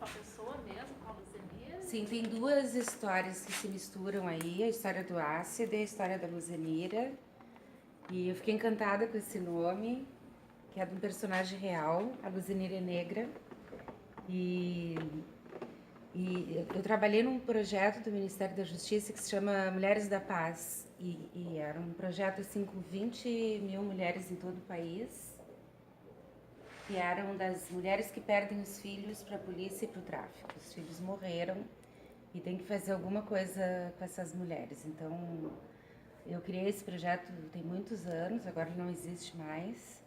a pessoa mesmo, com a Luzanira? Sim, tem duas histórias que se misturam aí, a história do ácido e a história da Luzanira. E eu fiquei encantada com esse nome, que é de um personagem real, a Luzanira é negra. E eu trabalhei num projeto do Ministério da Justiça que se chama Mulheres da Paz. E era um projeto assim com 20 mil mulheres em todo o país, que eram das mulheres que perdem os filhos para a polícia e para o tráfico. Os filhos morreram e tem que fazer alguma coisa com essas mulheres. Então, eu criei esse projeto tem muitos anos, agora ele não existe mais,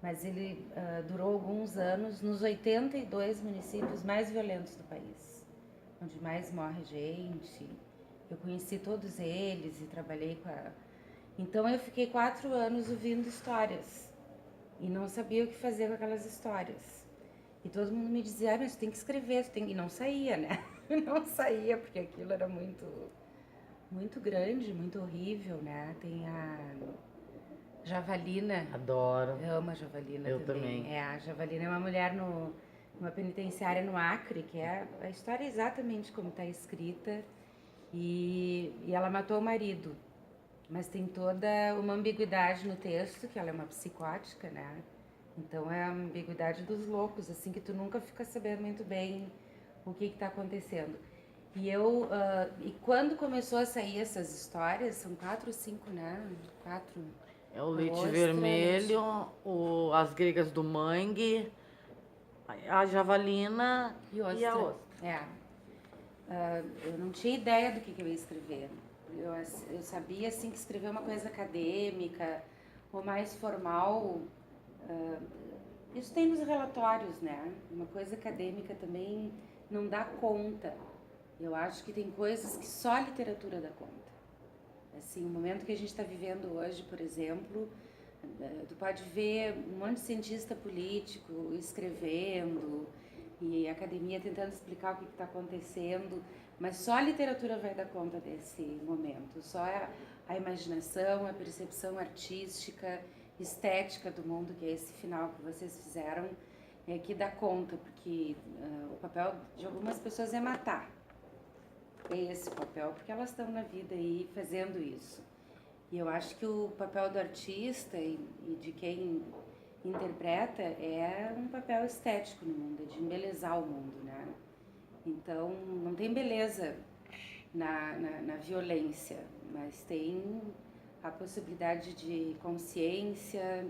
mas ele durou alguns anos nos 82 municípios mais violentos do país, onde mais morre gente. Eu conheci todos eles e trabalhei com a... Então, eu fiquei 4 anos ouvindo histórias e não sabia o que fazer com aquelas histórias. E todo mundo me dizia, mas tu tem que escrever, tu tem... E não saía, né? Não saía, porque aquilo era muito grande, muito horrível, né? Tem a Javalina. Adoro. Eu amo a Javalina Eu também. também. É, a Javalina é uma mulher numa penitenciária no Acre, que é a história exatamente como está escrita. E ela matou o marido. Mas tem toda uma ambiguidade no texto, que ela é uma psicótica, né? Então é a ambiguidade dos loucos, assim, que tu nunca fica sabendo muito bem o que está acontecendo. E quando começou a sair essas histórias, são 4 ou 5, né? 4. É o Leite Ostra, Vermelho, as Gregas do Mangue, a Javalina e ostra. e a Ostra. É. Eu não tinha ideia do que eu ia escrever. Eu sabia, assim, que escrever uma coisa acadêmica ou mais formal, isso tem nos relatórios, né? Uma coisa acadêmica também não dá conta. Eu acho que tem coisas que só a literatura dá conta. Assim, o momento que a gente está vivendo hoje, por exemplo, tu pode ver um monte de cientista político escrevendo e a academia tentando explicar o que está acontecendo, mas só a literatura vai dar conta desse momento. Só a imaginação, a percepção artística, estética do mundo, que é esse final que vocês fizeram, é que dá conta, porque o papel de algumas pessoas é matar. É esse o papel, porque elas estão na vida aí fazendo isso. E eu acho que o papel do artista e de quem interpreta é um papel estético no mundo, é de embelezar o mundo, né? Então, não tem beleza na violência, mas tem a possibilidade de consciência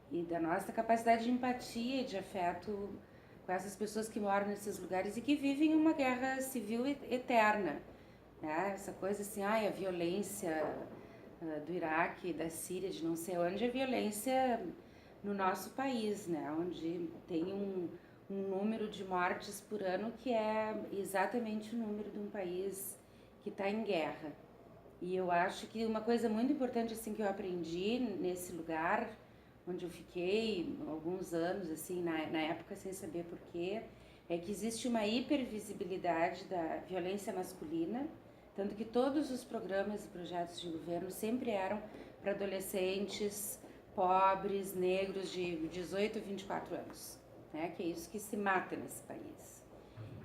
e da nossa capacidade de empatia e de afeto com essas pessoas que moram nesses lugares e que vivem uma guerra civil eterna, né? Essa coisa assim, a violência do Iraque, da Síria, de não sei onde, a violência no nosso país, né? Onde tem um número de mortes por ano que é exatamente o número de um país que está em guerra. E eu acho que uma coisa muito importante assim que eu aprendi nesse lugar onde eu fiquei alguns anos, assim, na época sem saber porquê, é que existe uma hipervisibilidade da violência masculina, tanto que todos os programas e projetos de governo sempre eram para adolescentes pobres, negros de 18 a 24 anos, né? Que é isso que se mata nesse país.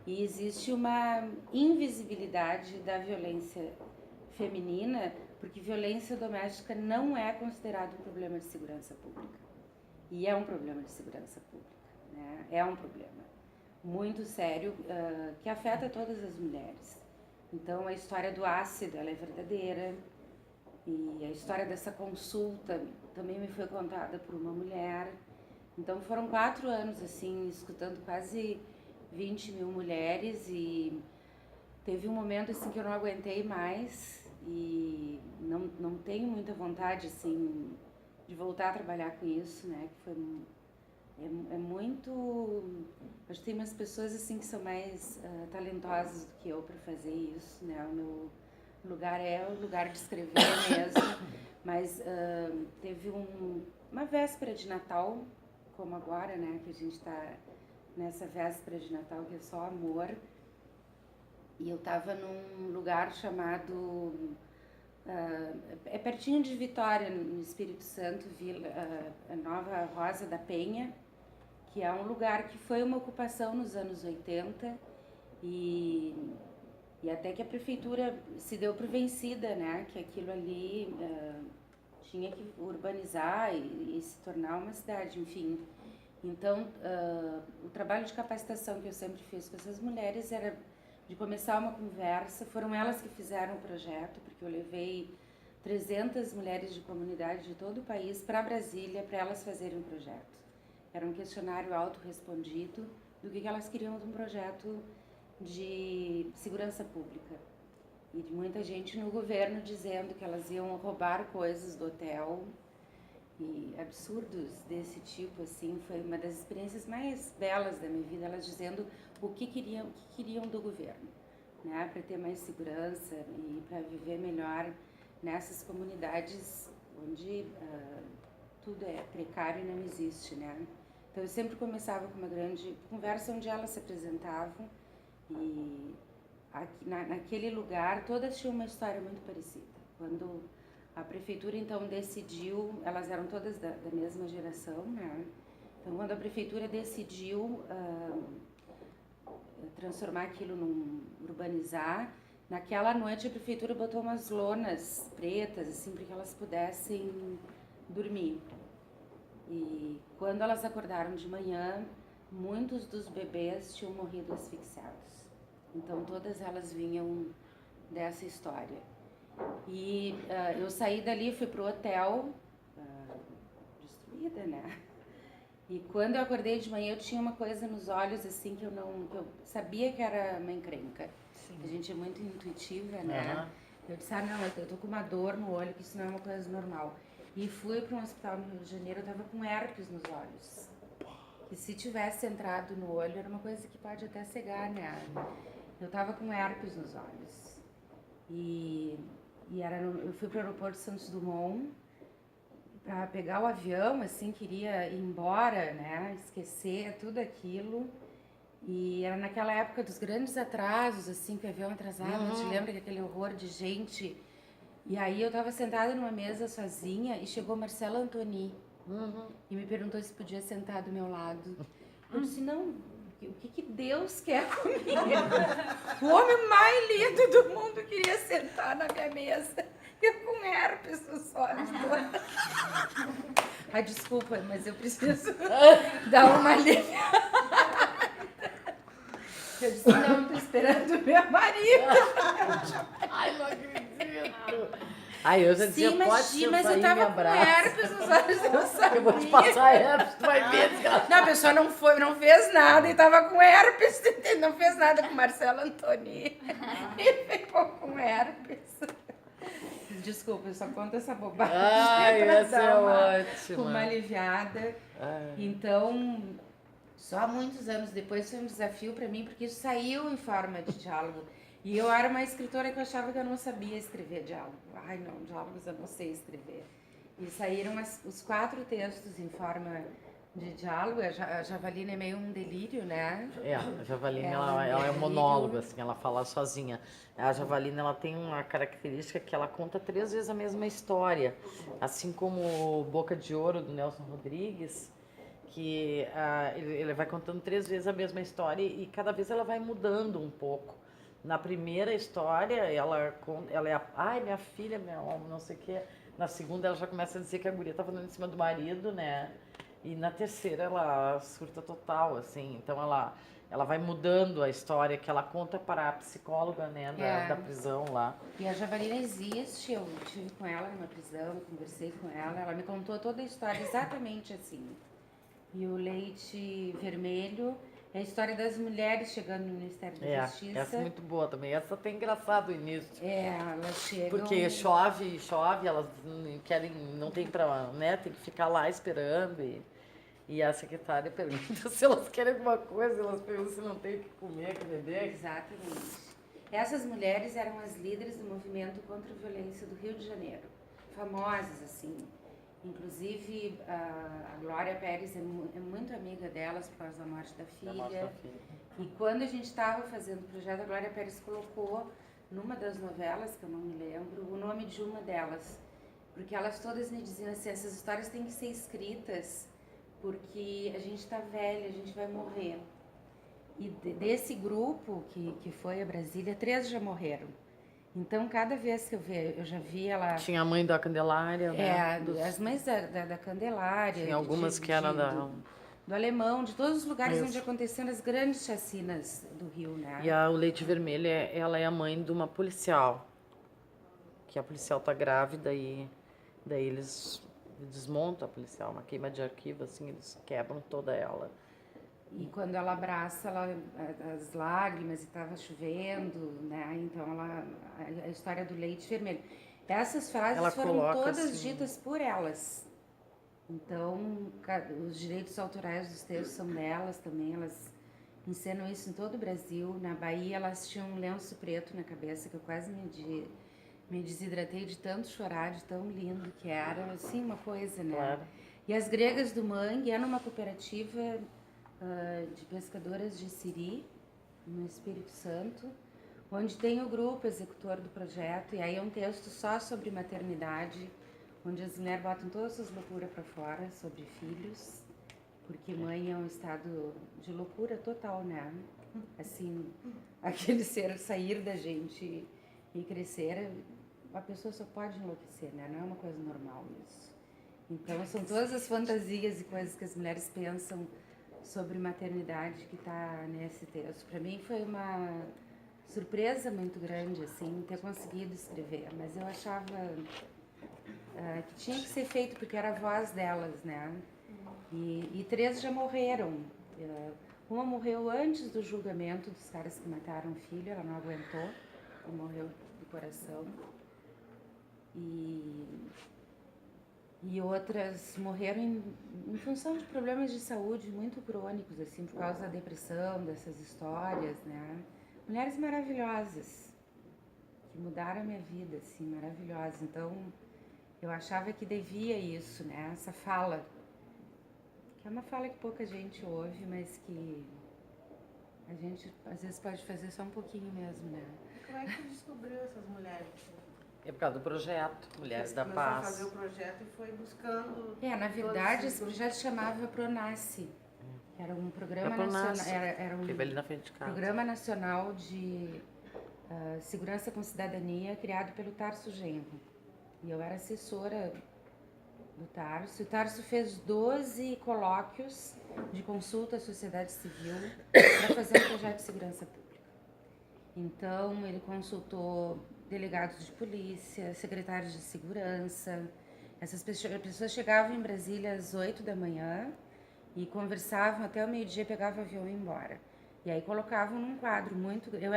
E existe uma invisibilidade da violência feminina, porque violência doméstica não é considerado um problema de segurança pública. E é um problema de segurança pública, né? É um problema muito sério que afeta todas as mulheres. Então, a história do ácido, ela é verdadeira. E a história dessa consulta também me foi contada por uma mulher. Então, foram 4 anos, assim, escutando quase 20 mil mulheres e teve um momento, assim, que eu não aguentei mais e não tenho muita vontade, assim, de voltar a trabalhar com isso, né? Que foi... É muito... Acho que tem umas pessoas, assim, que são mais talentosas do que eu para fazer isso, né? O meu lugar é o lugar de escrever mesmo, mas teve uma véspera de Natal, como agora, né? Que a gente está nessa véspera de Natal, que é só amor. E eu estava num lugar chamado... é pertinho de Vitória, no Espírito Santo, a Nova Rosa da Penha, que é um lugar que foi uma ocupação nos anos 80 E, e até que a prefeitura se deu por vencida, né? Que aquilo ali tinha que urbanizar e se tornar uma cidade, enfim. Então, o trabalho de capacitação que eu sempre fiz com essas mulheres era de começar uma conversa. Foram elas que fizeram o projeto, porque eu levei 300 mulheres de comunidade de todo o país para Brasília para elas fazerem um projeto. Era um questionário autorrespondido do que elas queriam de um projeto de segurança pública. E de muita gente no governo dizendo que elas iam roubar coisas do hotel e absurdos desse tipo, assim. Foi uma das experiências mais belas da minha vida, elas dizendo o que queriam do governo, né, para ter mais segurança e para viver melhor nessas comunidades onde tudo é precário e não existe, né. Então eu sempre começava com uma grande conversa onde elas se apresentavam e naquele lugar todas tinham uma história muito parecida. Quando a prefeitura então decidiu, elas eram todas da mesma geração, né? Então quando a prefeitura decidiu transformar aquilo urbanizar, naquela noite a prefeitura botou umas lonas pretas assim para que elas pudessem dormir. E quando elas acordaram de manhã, muitos dos bebês tinham morrido asfixiados. Então todas elas vinham dessa história. E eu saí dali, fui pro hotel, destruída, né? E quando eu acordei de manhã, eu tinha uma coisa nos olhos, assim, que eu sabia que era uma encrenca. Sim. A gente é muito intuitiva, né? Uhum. Eu disse, não, eu tô com uma dor no olho, que isso não é uma coisa normal. E fui para um hospital no Rio de Janeiro, eu tava com herpes nos olhos. Que se tivesse entrado no olho, era uma coisa que pode até cegar, né? Eu tava com herpes nos olhos. E eu fui para o aeroporto de Santos Dumont para pegar o avião, assim, queria ir embora, né, esquecer tudo aquilo. E era naquela época dos grandes atrasos, assim, que o avião atrasava, te lembra aquele horror de gente? E aí eu tava sentada numa mesa sozinha e chegou Marcela Antoni e me perguntou se podia sentar do meu lado. Eu disse, não, o que Deus quer comigo? O homem mais lindo do mundo queria sentar na minha mesa. Eu com herpes nos olhos. Ai, desculpa, mas eu preciso dar uma aliviada. Eu disse, não, tô esperando o meu marido. Ai, não acredito. Ai, eu já dizia, sim, pode sentar mas eu aí, tava me com abraça. herpes nos olhos, eu sabia. Eu vou te passar herpes, tu vai ver. Não, a pessoa não fez nada e tava com herpes, não fez nada com Marcela Antoni. E ficou com herpes. Desculpa, eu só conto essa bobagem. Ai, essa é ótima. Uma aliviada. Ai. Então, só muitos anos depois foi um desafio para mim, porque isso saiu em forma de diálogo. E eu era uma escritora que eu achava que eu não sabia escrever diálogo. Ai, não, diálogos eu não sei escrever. E saíram os 4 textos em forma de diálogo. A Javalina é meio um delírio, né? A Javalina, ela é um monólogo, assim, ela fala sozinha. A Javalina, ela tem uma característica que ela conta 3 vezes a mesma história. Assim como Boca de Ouro, do Nelson Rodrigues, que ele vai contando 3 vezes a mesma história e cada vez ela vai mudando um pouco. Na primeira história, ela é ai, minha filha, não sei o quê. Na segunda, ela já começa a dizer que a guria tá falando em cima do marido, né? E na terceira, ela surta total, assim. Então, ela vai mudando a história que ela conta para a psicóloga, né, da prisão lá. E a Javalina existe, eu estive com ela numa prisão, conversei com ela me contou toda a história exatamente assim. E o Leite Vermelho é a história das mulheres chegando no Ministério da Justiça. Essa é muito boa também. Essa tem engraçado o início. Elas chegam... Porque chove, elas querem, não tem pra, né, tem que ficar lá esperando e a secretária pergunta se elas querem alguma coisa, elas perguntam se não tem o que comer, o que beber. Exatamente. Essas mulheres eram as líderes do movimento contra a violência do Rio de Janeiro. Famosas, assim. Inclusive, a Glória Pérez é muito amiga delas por causa da morte da filha. E quando a gente estava fazendo o projeto, a Glória Pérez colocou numa das novelas, que eu não me lembro, o nome de uma delas. Porque elas todas me diziam assim, essas histórias têm que ser escritas porque a gente está velha, a gente vai morrer. E desse grupo que foi a Brasília, 3 já morreram. Então, cada vez que eu já vi ela... Tinha a mãe da Candelária, né? as mães da Candelária. Tinha algumas que eram do Alemão, de todos os lugares Isso. onde aconteceram as grandes chacinas do Rio, né? E o Leite Vermelho, ela é a mãe de uma policial. Que a policial tá grávida e daí eles desmontam a policial, uma queima de arquivo, assim, eles quebram toda ela. E quando ela abraça, as lágrimas, e estava chovendo, né? Então, a história do Leite Vermelho. Essas frases Ela foram todas assim, ditas por elas. Então, os direitos autorais dos textos são delas também, elas encenam isso em todo o Brasil. Na Bahia, elas tinham um lenço preto na cabeça, que eu quase me desidratei de tanto chorar, de tão lindo que era, assim, uma coisa, né? Claro. E as Gregas do Mangue é numa cooperativa de pescadoras de siri, no Espírito Santo, onde tem o grupo executor do projeto, e aí é um texto só sobre maternidade, onde as mulheres botam todas as loucuras para fora sobre filhos, porque mãe é um estado de loucura total, né? Assim, aquele ser sair da gente e crescer, a pessoa só pode enlouquecer, né? Não é uma coisa normal isso. Então, são todas as fantasias e coisas que as mulheres pensam sobre maternidade que está nesse texto. Para mim foi uma surpresa muito grande, assim, ter conseguido escrever, mas eu achava que tinha que ser feito porque era a voz delas, né? E 3 já morreram. Uma morreu antes do julgamento dos caras que mataram o filho, ela não aguentou, ela morreu do coração. E outras morreram em função de problemas de saúde muito crônicos, assim, por causa da depressão, dessas histórias, né? Mulheres maravilhosas, que mudaram a minha vida, assim, maravilhosas. Então, eu achava que devia isso, né? Essa fala, que é uma fala que pouca gente ouve, mas que a gente, às vezes, pode fazer só um pouquinho mesmo, né? Como é que tu descobriu essas mulheres? É por causa do projeto Mulheres da Começou Paz. a fazer o projeto e foi buscando... Na verdade, esse projeto chamava Pronasce, que era um programa nacional, era um ali na frente de casa. programa nacional de segurança com cidadania criado pelo Tarso Genro. E eu era assessora do Tarso. O Tarso fez 12 colóquios de consulta à sociedade civil para fazer um projeto de segurança pública. Então, ele consultou delegados de polícia, secretários de segurança. Essas pessoas chegavam em Brasília às 8 da manhã e conversavam até o meio-dia, pegavam o avião e iam embora. E aí colocavam num quadro muito...